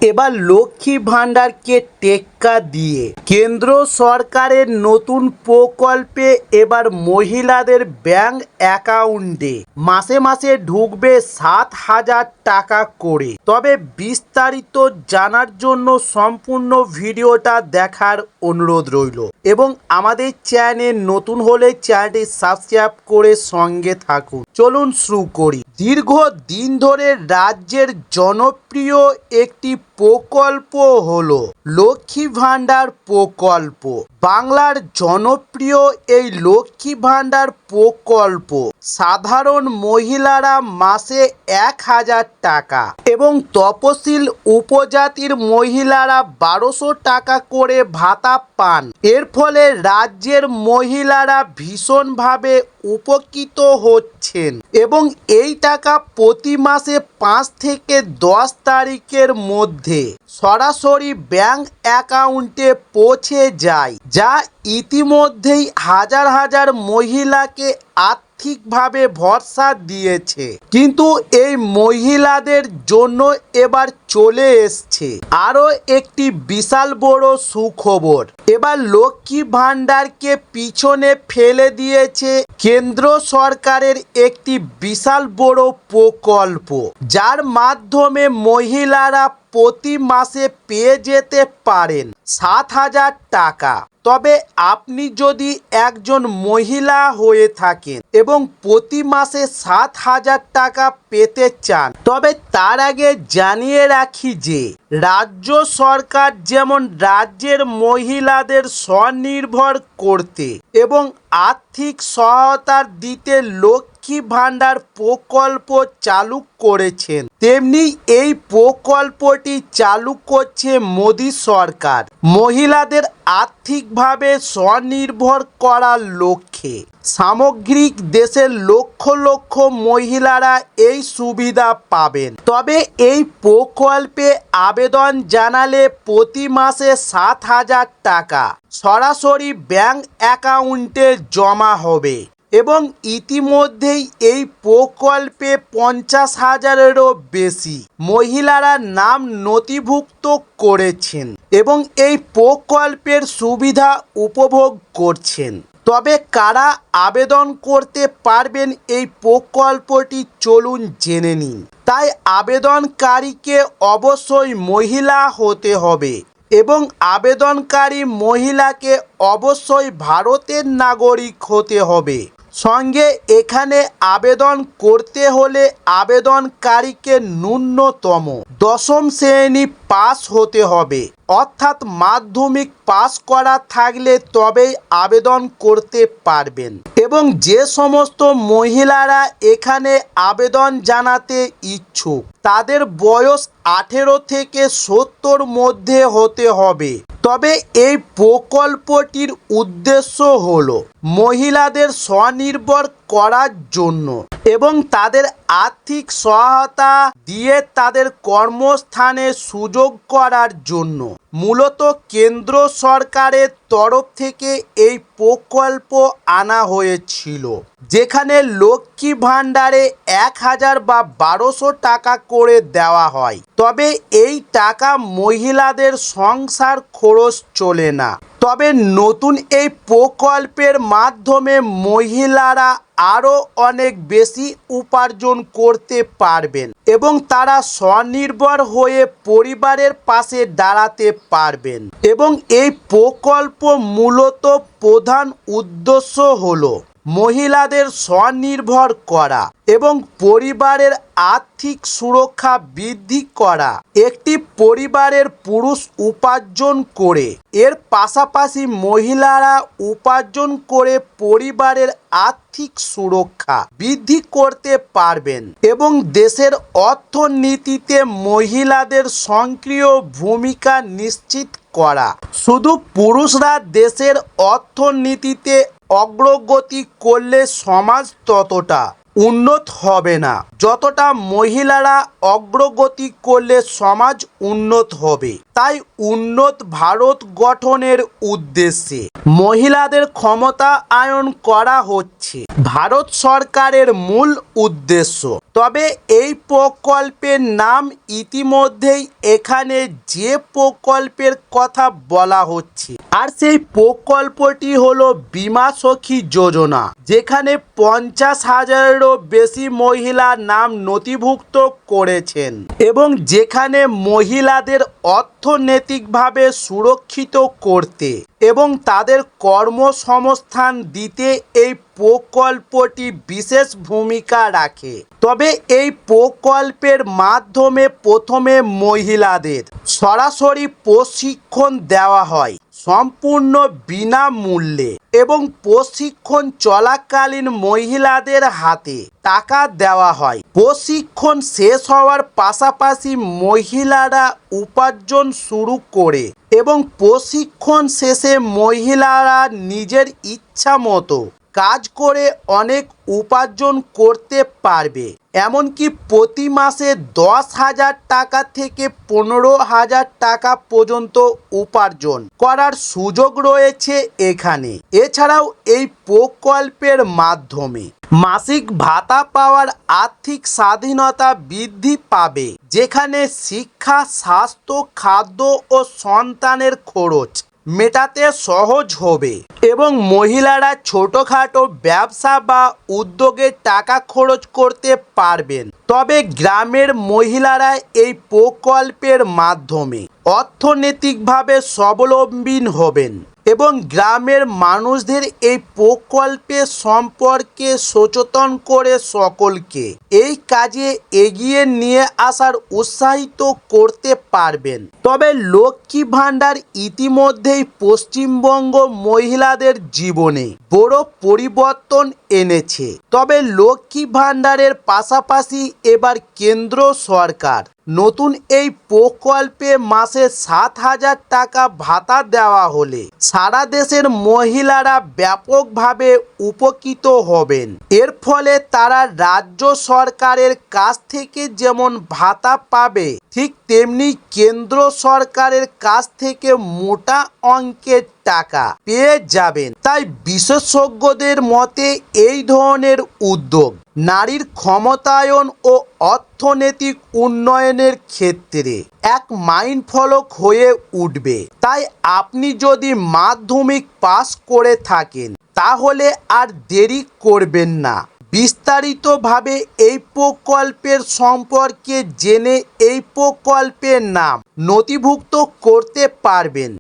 এবার লক্ষ্মী ভাণ্ডারকে টেক্কা দিয়ে কেন্দ্র সরকারের নতুন প্রকল্পে এবার মহিলাদের ব্যাংক অ্যাকাউন্টে মাসে মাসে ঢুকবে 7,000 টাকা করে। তবে বিস্তারিত জানার জন্য সম্পূর্ণ ভিডিওটা দেখার অনুরোধ রইল এবং আমাদের চ্যানেল নতুন হলে চ্যানেলটি সাবস্ক্রাইব করে সঙ্গে থাকুন। চলুন শুরু করি। দীর্ঘদিন ধরে রাজ্যের জনপ্রিয় একটি প্রকল্প হলো লক্ষ্মী ভাণ্ডার প্রকল্প। বাংলার জনপ্রিয় এই লক্ষ্মী ভাণ্ডার প্রকল্প সাধারণ মহিলারা মাসে 1,000 টাকা এবং তপশিল উপজাতির মহিলারা 1200 টাকা করে ভাতা পান। এর ফলে রাজ্যের মহিলারা ভীষণভাবে উপকৃত হচ্ছেন এবং এই টাকা প্রতি মাসে 5 থেকে 10 তারিখের মধ্যে সরাসরি ব্যাংক অ্যাকাউন্টে পৌঁছে যায়, যা ইতিমধ্যেই হাজার হাজার মহিলাকে আর্থিকভাবে ভরসা দিয়েছে। কিন্তু এই মহিলাদের জন্য এবার চলে এসছে আরও একটি বিশাল বড় সুখবর। এবার লক্ষ্মী ভাণ্ডারকে পিছনে ফেলে দিয়েছে কেন্দ্র সরকারের একটি বিশাল বড় প্রকল্প, যার মাধ্যমে মহিলারা প্রতি মাসে পেয়ে যেতে পারেন 7,000 টাকা। তবে আপনি যদি একজন মহিলা হয়ে থাকেন এবং প্রতি মাসে 7,000 টাকা পেতে চান, তবে তার আগে জানিয়ে রাখি যে রাজ্য সরকার যেমন রাজ্যের মহিলাদের স্বনির্ভর করতে এবং আর্থিক সহায়তা দিতে লক্ষ্মী ভাণ্ডার প্রকল্প চালু করেছেন, তেমনি এই প্রকল্পটি চালু করছে মোদী সরকার মহিলাদের আর্থিকভাবে স্বনির্ভর করার লক্ষ্যে। সামগ্রিক দেশের লক্ষ লক্ষ মহিলারা এই সুবিধা পাবেন। তবে এই প্রকল্পে আবেদন জানালে প্রতি মাসে 7,000 টাকা সরাসরি ব্যাংক অ্যাকাউন্টে জমা হবে এবং ইতিমধ্যেই এই প্রকল্পে 50,000-এরও বেশি মহিলারা নাম নথিভুক্ত করেছেন এবং এই প্রকল্পের সুবিধা উপভোগ করছেন। তবে কারা আবেদন করতে পারবেন এই প্রকল্পটি চলুন জেনে নিন। তাই আবেদনকারীকে অবশ্যই মহিলা হতে হবে এবং আবেদনকারী মহিলাকে অবশ্যই ভারতের নাগরিক হতে হবে। সঙ্গে এখানে আবেদন করতে হলে আবেদনকারীকে ন্যূনতম 10ম শ্রেণী পাস হতে হবে, অর্থাৎ মাধ্যমিক পাস করা থাকলে তবেই আবেদন করতে পারবেন। এবং যে সমস্ত মহিলারা এখানে আবেদন জানাতে ইচ্ছুক তাদের বয়স 18 থেকে 70 মধ্যে হতে হবে। তবে এই প্রকল্পটির উদ্দেশ্য হলো মহিলাদের স্বনির্ভর করার জন্য এবং তাদের আর্থিক সহায়তা দিয়ে তাদের কর্মস্থানে সুযোগ করার জন্য। মূলত কেন্দ্র সরকারের তরফ থেকে এই প্রকল্প আনা হয়েছিল, যেখানে লক্ষ্মী ভাণ্ডারে 1,000 বা 1200 টাকা করে দেওয়া হয়। তবে এই টাকা মহিলাদের সংসার খরচ চলে না। তবে নতুন এই প্রকল্পের মাধ্যমে মহিলারা আরও অনেক বেশি উপার্জন করতে পারবেন এবং তারা স্বনির্ভর হয়ে পরিবারের পাশে দাঁড়াতে পারবেন। এবং এই প্রকল্প মূলত প্রধান উদ্দেশ্য হলো মহিলাদের স্বনির্ভর করা এবং পরিবারের আর্থিক সুরক্ষা বৃদ্ধি করা। একটি পরিবারের পুরুষ উপার্জন করে এর পাশাপাশি মহিলারা উপার্জন করে পরিবারের আর্থিক সুরক্ষা বৃদ্ধি করতে পারবেন এবং দেশের অর্থনীতিতে মহিলাদের সক্রিয় ভূমিকা নিশ্চিত করা। শুধু পুরুষরা দেশের অর্থনীতিতে অগ্রগতি করলে সমাজ ততটা উন্নত হবে না যতটা মহিলারা অগ্রগতি করলে সমাজ উন্নত হবে। তাই উন্নত ভারত গঠনের উদ্দেশ্যে মহিলাদের ক্ষমতায়ন করা হচ্ছে ভারত সরকারের মূল উদ্দেশ্য। তবে এই প্রকল্পের নাম ইতিমধ্যেই এখানে যে প্রকল্পের কথা বলা হচ্ছে, আর সেই প্রকল্পটি হলো বীমা সখী যোজনা, যেখানে 50,000-এরও বেশি মহিলা নাম নথিভুক্ত করেছেন এবং যেখানে মহিলাদের অর্থনৈতিকভাবে সুরক্ষিত করতে এবং তাদের কর্মসংস্থান দিতে এই প্রকল্পটি বিশেষ ভূমিকা রাখে। তবে এই প্রকল্পের মাধ্যমে প্রথমে মহিলাদের সরাসরি প্রশিক্ষণ দেওয়া হয় সম্পূর্ণ বিনামূল্যে এবং প্রশিক্ষণ চলাকালীন মহিলাদের হাতে টাকা দেওয়া হয়। প্রশিক্ষণ শেষ হওয়ার পাশাপাশি মহিলারা উপার্জন শুরু করে এবং প্রশিক্ষণ শেষে মহিলারা নিজের ইচ্ছা মতো কাজ করে অনেক উপার্জন করতে পারবে। এমনকি প্রতি মাসে 10,000 টাকা থেকে 15,000 টাকা পর্যন্ত উপার্জন করার সুযোগ রয়েছে এখানে। এছাড়াও এই প্রকল্পের মাধ্যমে মাসিক ভাতা পাওয়ার আর্থিক স্বাধীনতা বৃদ্ধি পাবে, যেখানে শিক্ষা, স্বাস্থ্য, খাদ্য ও সন্তানের খরচ মেটাতে সহজ হবে এবং মহিলারা ছোটোখাটো ব্যবসা বা উদ্যোগে টাকা খরচ করতে পারবেন। তবে গ্রামের মহিলারা এই প্রকল্পের মাধ্যমে অর্থনৈতিকভাবে স্বাবলম্বী হবেন এবং গ্রামের মানুষদের এই প্রকল্পের সম্পর্কে সচেতন করে সকলকে এই কাজে এগিয়ে নিয়ে আসার উৎসাহিত করতে পারবেন। তবে লক্ষ্মী ভাণ্ডার ইতিমধ্যেই পশ্চিমবঙ্গ মহিলাদের জীবনে বড় পরিবর্তন এনেছে। তবে লক্ষ্মী ভাণ্ডারের পাশাপাশি এবার কেন্দ্র সরকার নতুন এই প্রকল্পে মাসে 7,000 টাকা ভাতা দেওয়া হলে সারা দেশের মহিলারা ব্যাপকভাবে উপকৃত হবেন। এর ফলে তারা রাজ্য সরকারের কাছ থেকে যেমন ভাতা পাবে, ঠিক তেমনি কেন্দ্র সরকারের কাছ থেকে মোটা অঙ্কের টাকা পেয়ে যাবেন। তাই বিশেষজ্ঞদের মতে এই ধরনের উদ্যোগ নারীর ক্ষমতায়ন ও অর্থনৈতিক উন্নয়নের ক্ষেত্রে এক মাইলফলক হয়ে উঠবে। তাই আপনি যদি মাধ্যমিক পাস করে থাকেন তাহলে আর দেরি করবেন না। বিস্তারিতভাবে এই প্রকল্পের সম্পর্কে জেনে এই প্রকল্পের নাম নথিভুক্ত করতে পারবেন,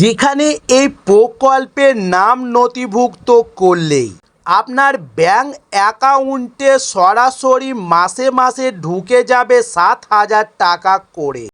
যেখানে এই প্রকল্পের নাম নথিভুক্ত করলেই আপনার ব্যাংক অ্যাকাউন্টে সরাসরি মাসে মাসে ঢুকে যাবে 7,000 টাকা করে।